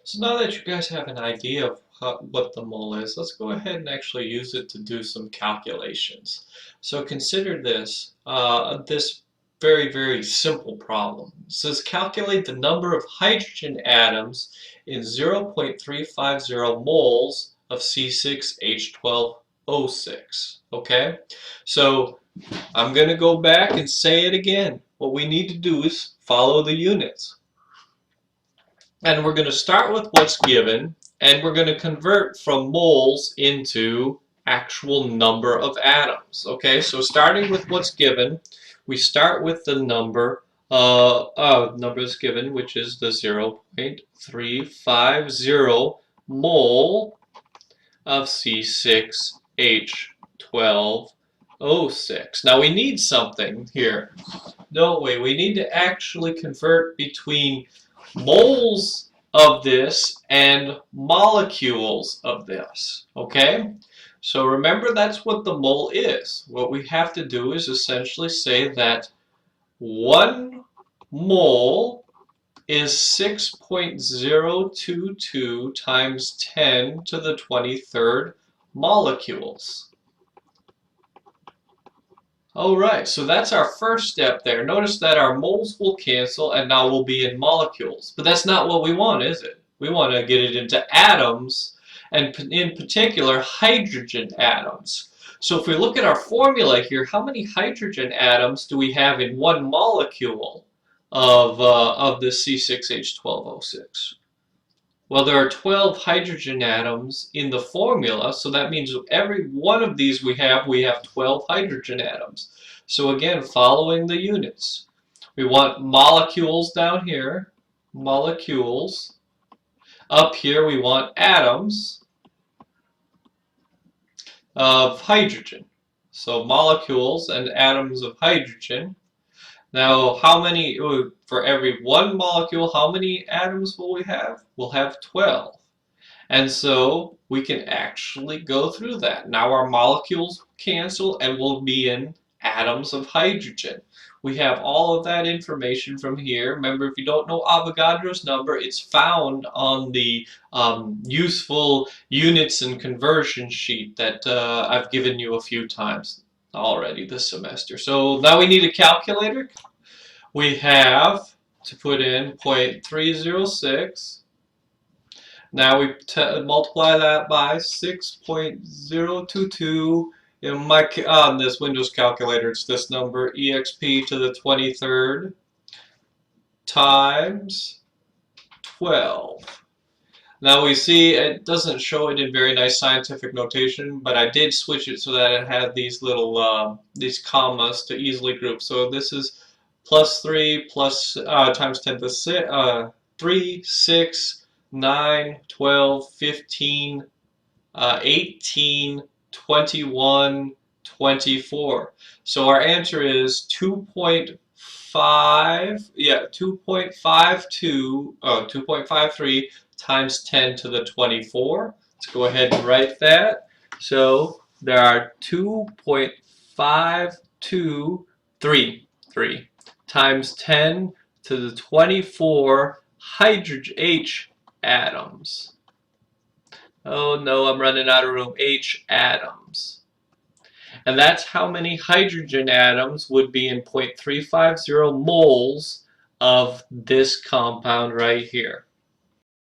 So now that you guys have an idea of what the mole is, let's go ahead and actually use it to do some calculations. So consider this very, very simple problem. It says calculate the number of hydrogen atoms in 0.350 moles of C6H12O6. Okay, so I'm going to go back and say it again. What we need to do is follow the units. And we're going to start with what's given, and we're going to convert from moles into actual number of atoms. Okay, so starting with what's given, we start with the number that's given, which is the 0.350 mole of C6H12O6. Now we need something here, don't we? We need to actually convert between moles of this and molecules of this. Okay? So remember, that's what the mole is. What we have to do is essentially say that 1 mole is 6.022 times 10 to the 23rd molecules. Alright, so that's our first step there. Notice that our moles will cancel and now we'll be in molecules. But that's not what we want, is it? We want to get it into atoms, and in particular hydrogen atoms. So if we look at our formula here, how many hydrogen atoms do we have in one molecule of the C6H12O6? Well, there are 12 hydrogen atoms in the formula, so that means every one of these we have 12 hydrogen atoms. So again, following the units. We want molecules down here, molecules. Up here we want atoms of hydrogen. So molecules and atoms of hydrogen. Now, how many, for every one molecule, how many atoms will we have? We'll have 12. And so we can actually go through that. Now our molecules cancel and we'll be in atoms of hydrogen. We have all of that information from here. Remember, if you don't know Avogadro's number, it's found on the useful units and conversion sheet that I've given you a few times already this semester. So now we need a calculator. We have to put in 0.306. Now we multiply that by 6.022. On this Windows calculator, it's this number, exp to the 23rd times 12. Now we see it doesn't show it in very nice scientific notation, but I did switch it so that it had these little these commas to easily group. So this is plus 3 plus times 10 to the 3, 6, 9, 12, 15, 18, 21, 24. So our answer is 2.53 times 10 to the 24. Let's go ahead and write that. So there are 2.523 times 10 to the 24 hydrogen H atoms. Oh no, I'm running out of room. H atoms. And that's how many hydrogen atoms would be in 0.350 moles of this compound right here.